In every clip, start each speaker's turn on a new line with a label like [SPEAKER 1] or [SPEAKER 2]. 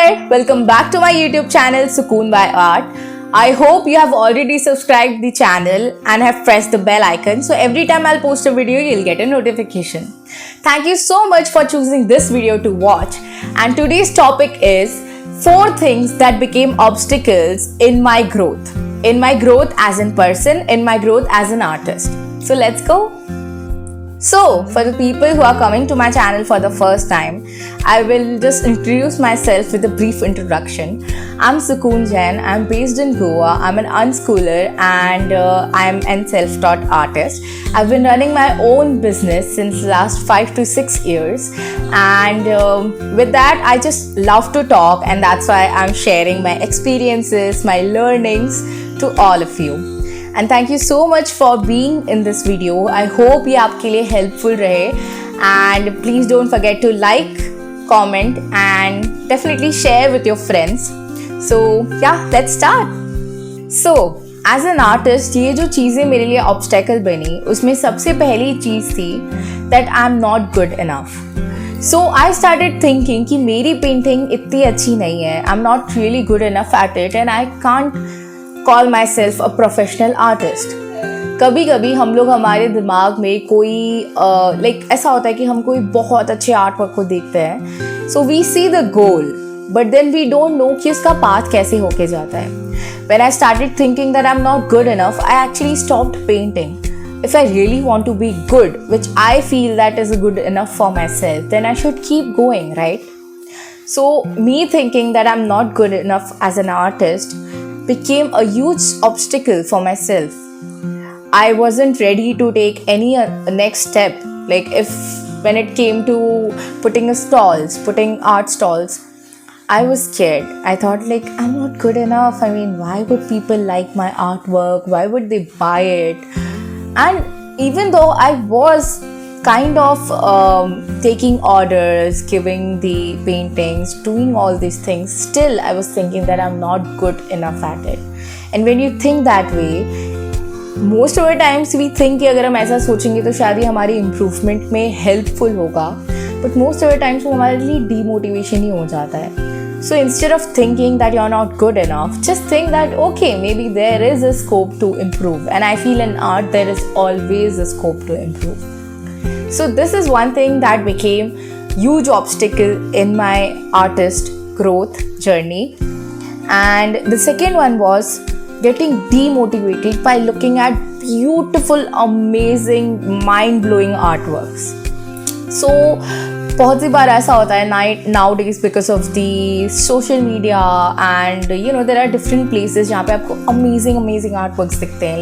[SPEAKER 1] there, welcome back to my YouTube channel Sukoon by Art. I hope you have already subscribed the channel and have pressed the bell icon so every time I'll post a video you'll get a notification. Thank you so much for choosing this video to watch, and today's topic is 4 things that became obstacles in my growth. In my growth as in person, in my growth as an artist. So let's go. So, for the people who are coming to my channel for the first time, I will just introduce myself with a brief introduction. I'm Sukoon Jain. I'm based in Goa. I'm an unschooler and I'm an self-taught artist. I've been running my own business since the last 5 to 6 years, and with that I just love to talk, and that's why I'm sharing my experiences, my learnings to all of you. And thank you so much for being in this video. I hope ये आपके लिए helpful रहे, and please don't forget to like, comment and definitely share with your friends. So yeah, let's start. So as an artist, ये जो चीज़ें मेरे लिए obstacle बनी, उसमें सबसे पहली चीज़ थी that I'm not good enough. So I started thinking कि मेरी painting इतनी अच्छी नहीं है, I'm not really good enough at it and I can't call my self a professional artist. कभी कभी हम लोग हमारे दिमाग में कोई ऐसा होता है कि हम कोई बहुत अच्छे आर्ट वर्क को देखते हैं, so we see the goal but then we don't know कि उसका पाथ कैसे होके जाता है. When I started thinking that I am not good enough, I actually stopped painting. If I really want to be good, which I feel that is good enough for myself, then I should keep going, right? So me thinking that I'm not good enough as an artist became a huge obstacle for myself. I wasn't ready to take any next step. Like when it came to putting art stalls, I was scared. I thought I'm not good enough. I mean, why would people like my artwork? Why would they buy it? And even though I was kind of taking orders, giving the paintings, doing all these things, still I was thinking that I'm not good enough at it. And when you think that way, most of the times we think कि अगर हम ऐसा सोचेंगे तो शायद ही हमारी improvement में helpful होगा, but most of the times वो हमारे लिए डीमोटिवेशन ही हो जाता है. So instead of thinking that you're not good enough, just think that okay, maybe there is a scope to improve. And I feel in art there is always a scope to improve. So this is one thing that became huge obstacle in my artist growth journey. And the second one was getting demotivated by looking at beautiful, amazing, mind-blowing artworks. So बहुत सी बार ऐसा होता है nowadays because of the social media and there are different places जहाँ पे आपको amazing artworks दिखते हैं,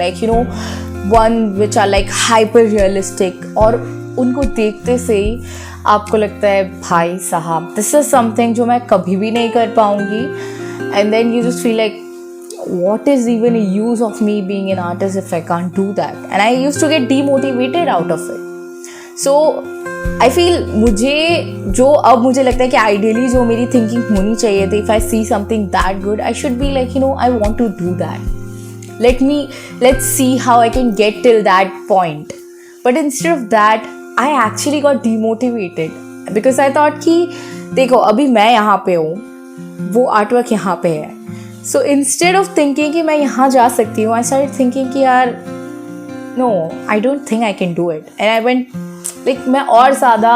[SPEAKER 1] one which are like hyper realistic, और उनको देखते से ही आपको लगता है भाई साहब this is something जो मैं कभी भी नहीं कर पाऊँगी, and then you just feel like what is even a use of me being an artist if I can't do that, and I used to get demotivated out of it. So I feel अब मुझे लगता है कि ideally जो मेरी thinking होनी चाहिए थी, if I see something that good, I should be I want to do that. Let's see how I can get till that point. But instead of that, I actually got demotivated because I thought कि देखो अभी मैं यहाँ पे हूँ, वो artwork यहाँ पे है. So instead of thinking कि मैं यहाँ जा सकती हूँ, I started thinking कि यार no, I don't think I can do it. And I went मैं और ज़्यादा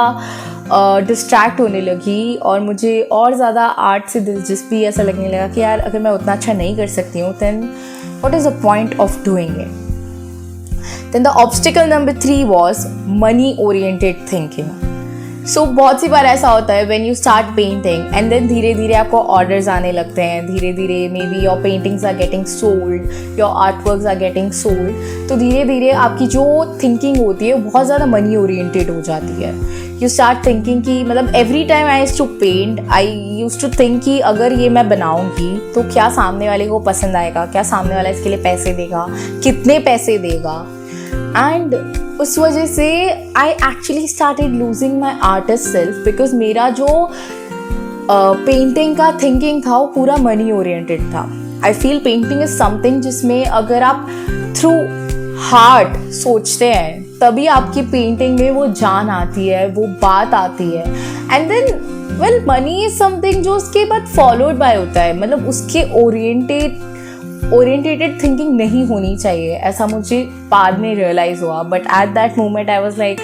[SPEAKER 1] डिस्ट्रैक्ट होने लगी और मुझे और ज़्यादा आर्ट से दिलचस्पी ऐसा लगने लगा कि यार अगर मैं उतना अच्छा नहीं कर सकती हूँ then what is the point of doing it? Then the obstacle number 3 was money oriented thinking. So बहुत सी बार ऐसा होता है when you start painting and then धीरे धीरे आपको orders आने लगते हैं, धीरे धीरे maybe your paintings are getting sold, your artworks are getting sold, तो धीरे धीरे आपकी जो thinking होती है बहुत ज़्यादा money oriented हो जाती है. You start thinking कि every time I used to paint, I used to think कि अगर ये मैं बनाऊँगी तो क्या सामने वाले को पसंद आएगा, क्या सामने वाला इसके लिए पैसे देगा, कितने पैसे देगा. And उस वजह से I actually started losing my artist self because मेरा जो पेंटिंग का थिंकिंग था वो पूरा मनी ओरिएंटेड था. I feel painting is something जिसमें अगर आप थ्रू हार्ट सोचते हैं तभी आपकी पेंटिंग में वो जान आती है, वो बात आती है. And then well money is something जो उसके बाद फॉलोड बाय होता है, मतलब उसके ओरिएंटेटेड थिंकिंग नहीं होनी चाहिए, ऐसा मुझे बाद में रियलाइज हुआ. But at that moment I was like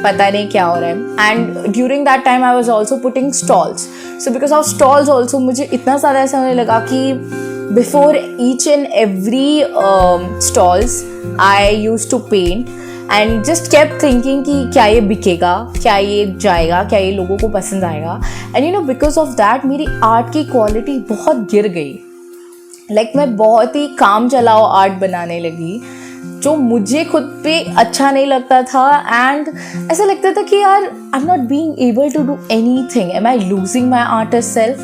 [SPEAKER 1] पता नहीं क्या हो रहा है. And during that time I was also putting stalls. So because of stalls also मुझे इतना ज़्यादा ऐसा होने लगा कि before each and every stalls I use to paint and just kept thinking कि क्या ये बिकेगा, क्या ये जाएगा, क्या ये लोगों को पसंद आएगा. And you no because of that मेरी आर्ट की क्वालिटी बहुत गिर गई. लाइक मैं बहुत ही काम चलाओ आर्ट बनाने लगी जो मुझे खुद पे अच्छा नहीं लगता था. एंड ऐसा लगता था कि यार I am not being able to do anything, am I losing my artist self.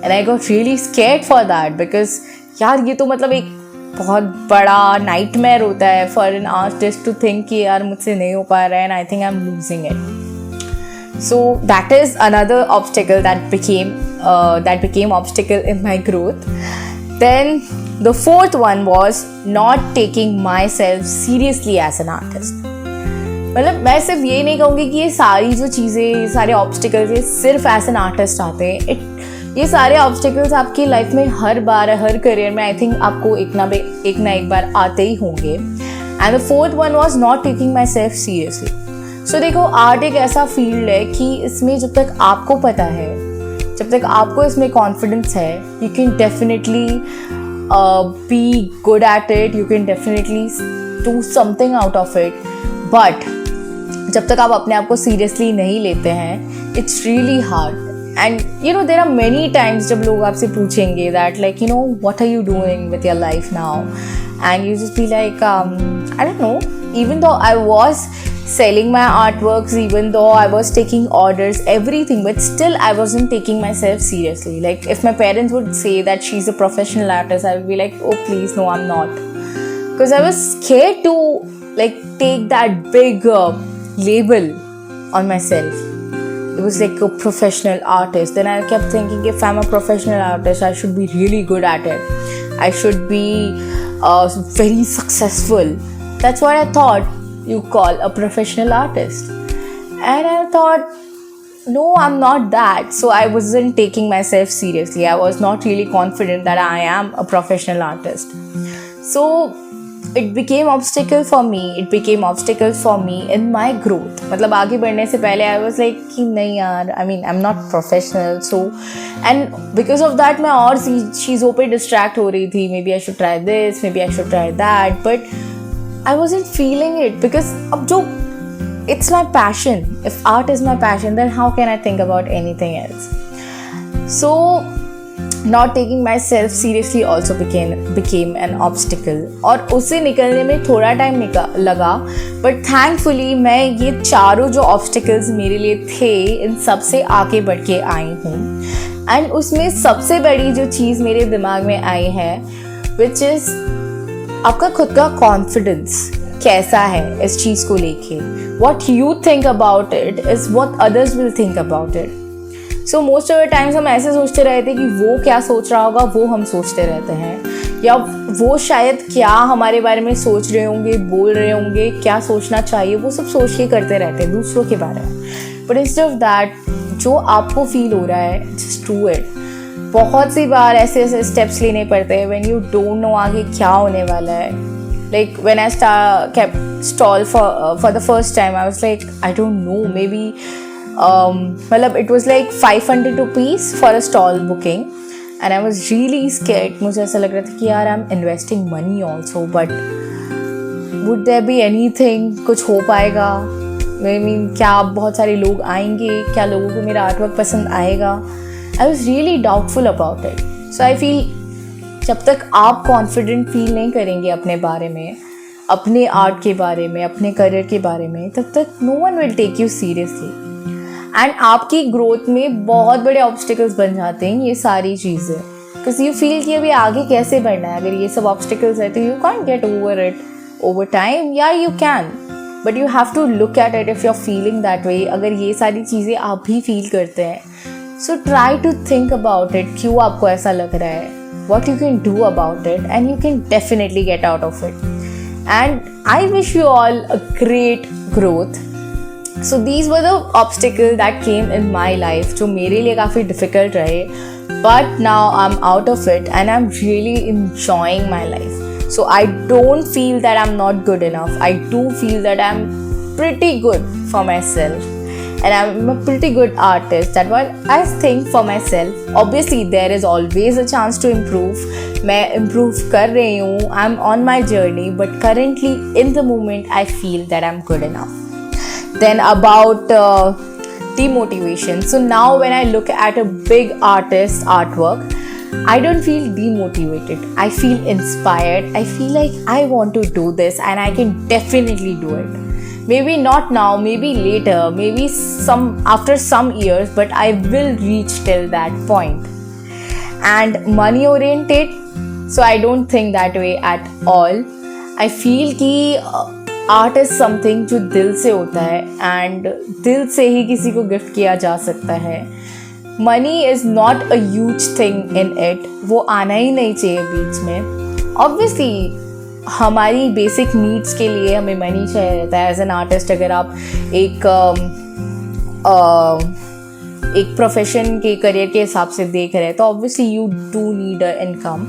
[SPEAKER 1] And I got really scared for that because यार ये तो मतलब एक बहुत बड़ा नाइटमेयर होता है for an artist to think कि यार मुझसे नहीं हो पा रहा है and I think I am losing it. So that is another obstacle that became obstacle in my growth. Then the fourth one was not taking myself seriously as an artist. मतलब मैं सिर्फ ये नहीं कहूँगी कि ये सारी जो चीज़ें, ये सारे ऑब्स्टिकल्स ये सिर्फ एज एन आर्टिस्ट आते हैं. ये सारे ऑब्स्टिकल्स आपकी लाइफ में हर बार, हर करियर में आई थिंक आपको एक ना एक बार आते ही होंगे. And the fourth one was not taking myself seriously. So देखो आर्ट एक ऐसा फील्ड है कि इसमें जब तक आपको पता है, जब तक आपको इसमें कॉन्फिडेंस है, you can definitely be good at it, you can definitely do something out of it. But जब तक आप अपने आप को सीरियसली नहीं लेते हैं, it's really hard. And you know there are many times जब लोग आपसे पूछेंगे that like you know what are you doing with your life now, and you just be like I don't know. Even though I selling my artworks, even though I was taking orders, everything, but still I wasn't taking myself seriously. Like if my parents would say that she's a professional artist, I would be like, oh please no, I'm not, because I was scared to like take that big label on myself. It was like a professional artist. Then I kept thinking, if I'm a professional artist, I should be really good at it. I should be very successful. That's what I thought you call a professional artist. And I thought, no, I'm not that. So I wasn't taking myself seriously. I was not really confident that I am a professional artist. So it became obstacle for me. It became obstacle for me in my growth. मतलब आगे बढ़ने से पहले I was like कि नहीं यार, I mean I'm not professional. So and because of that मैं और चीज़ों पे distract हो रही थी. Maybe I should try this, maybe I should try that. But I wasn't feeling it because अब जो it's my passion. If art is my passion, then how can I think about anything else? So not taking myself seriously also became an obstacle. और उससे निकलने में थोड़ा time लगा, but thankfully मैं ये चारों जो obstacles मेरे लिए थे, इन सब से आगे बढ़ के आई हूँ. And उसमें सबसे बड़ी जो चीज़ मेरे दिमाग में आई है, which is आपका खुद का कॉन्फिडेंस कैसा है इस चीज़ को लेके. What you think about it is what others will think about it. So most of the times हम ऐसे सोचते रहते हैं कि वो क्या सोच रहा होगा, वो हम सोचते रहते हैं, या वो शायद क्या हमारे बारे में सोच रहे होंगे, बोल रहे होंगे, क्या सोचना चाहिए, वो सब सोच के करते रहते हैं दूसरों के बारे में. बट इंस्टेड ऑफ दैट जो आपको फील हो रहा है, जस्ट डू इट. बहुत सी बार ऐसे ऐसे स्टेप्स लेने पड़ते हैं व्हेन यू डोंट नो आगे क्या होने वाला है. Like when I kept stall for the first time, I was like, I don't know, maybe मतलब it was like 500 rupees for a stall booking and I was really scared. मुझे ऐसा लग रहा था कि यार I'm investing money also, but would there be anything, कुछ हो पाएगा? I mean क्या बहुत सारे लोग आएंगे, क्या लोगों को मेरा आर्टवर्क पसंद आएगा? I was really doubtful about it. So I feel जब तक आप कॉन्फिडेंट फील नहीं करेंगे अपने बारे में, अपने आर्ट के बारे में, अपने करियर के बारे में, तब तक no one will take you seriously. And आपकी ग्रोथ में बहुत बड़े ऑब्स्टिकल्स बन जाते हैं ये सारी चीज़ें, बिकॉज यू फील कि अभी आगे कैसे बढ़ना है. अगर ये सब ऑब्स्टिकल्स है तो you can get over it over time, yeah you can, but you have to look at it if you are feeling that way. अगर ये सारी चीज़ें आप भी फील करते हैं, so try to think about it, क्यों आपको ऐसा लग रहा है, what you can do about it, and you can definitely get out of it. And I wish you all a great growth. So these were the obstacles that came in my life जो मेरे लिए काफ़ी difficult रहे, but now I'm out of it and I'm really enjoying my life. So I don't feel that I'm not good enough. I do feel that I'm pretty good for myself and I'm a pretty good artist. That's what I think for myself. Obviously there is always a chance to improve. मैं improve कर रही हूँ. I'm on my journey, but currently in the moment I feel that I'm good enough. Then about demotivation. So now when I look at a big artist's artwork, I don't feel demotivated. I feel inspired. I feel like I want to do this and I can definitely do it. Maybe not now, maybe later, maybe after some years, but I will reach till that point. And money oriented, so I don't think that way at all. I feel कि art is something जो दिल से होता है and दिल से ही किसी को गिफ्ट किया जा सकता है. Money is not a huge thing in it, वो आना ही नहीं चाहिए बीच में. ऑब्वियसली हमारी बेसिक नीड्स के लिए हमें मनी चाहिए रहता है. एज एन आर्टिस्ट अगर आप एक प्रोफेशन के करियर के हिसाब से देख रहे हैं तो obviously you do need a income.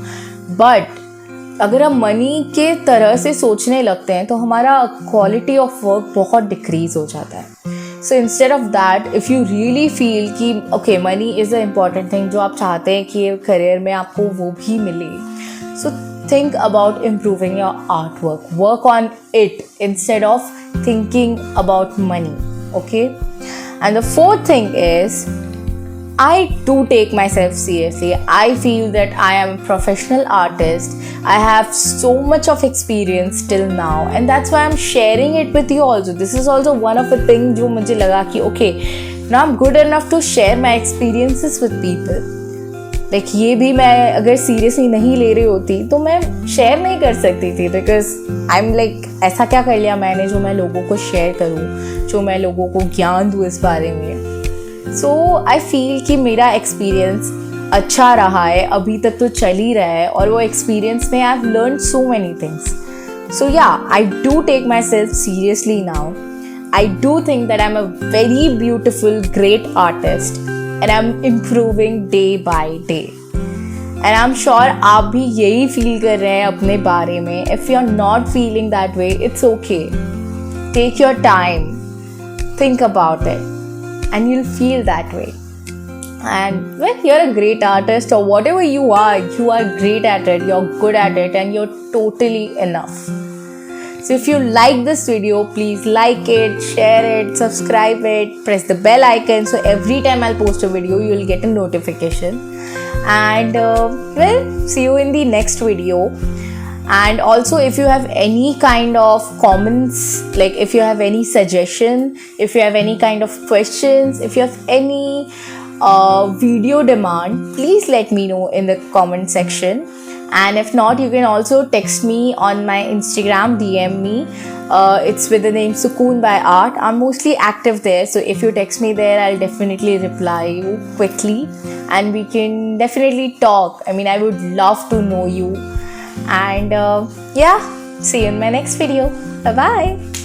[SPEAKER 1] But अगर हम मनी के तरह से सोचने लगते हैं तो हमारा क्वालिटी ऑफ वर्क बहुत डिक्रीज हो जाता है. So instead of that, if you really feel कि okay money is a important thing, जो आप चाहते हैं कि करियर में आपको वो भी मिले, सो think about improving your artwork. Work on it instead of thinking about money. Okay? And the fourth thing is, I do take myself seriously. I feel that I am a professional artist. I have so much of experience till now, and that's why I'm sharing it with you also. This is also one of the things जो मुझे लगा कि okay, now I'm good enough to share my experiences with people. Like ये भी मैं अगर seriously नहीं ले रही होती तो मैं शेयर नहीं कर सकती थी, बिकॉज आई एम लाइक ऐसा क्या कर लिया मैंने जो मैं लोगों को शेयर करूँ, जो मैं लोगों को ज्ञान दूँ इस बारे में. सो आई फील कि मेरा एक्सपीरियंस अच्छा रहा है, अभी तक तो चल ही रहा है, और वो एक्सपीरियंस में I have learn so many things. So yeah I do take myself seriously now. I do think that I am a very beautiful great artist and I'm improving day by day. And I'm sure आप भी यही feel कर रहे हैं अपने बारे में. If you're not feeling that way, it's okay. Take your time. Think about it. And you'll feel that way. And when you're a great artist or whatever you are great at it, you're good at it, and you're totally enough. So if you like this video, please like it, share it, subscribe it, press the bell icon so every time I'll post a video, you will get a notification. And well, see you in the next video. And also, if you have any kind of comments, like if you have any suggestion, if you have any kind of questions, if you have any video demand, please let me know in the comment section. And if not, you can also text me on my Instagram, DM me. It's with the name Sukoon by Art. I'm mostly active there, so if you text me there, I'll definitely reply you quickly, and we can definitely talk. I mean, I would love to know you. And yeah, see you in my next video. Bye bye.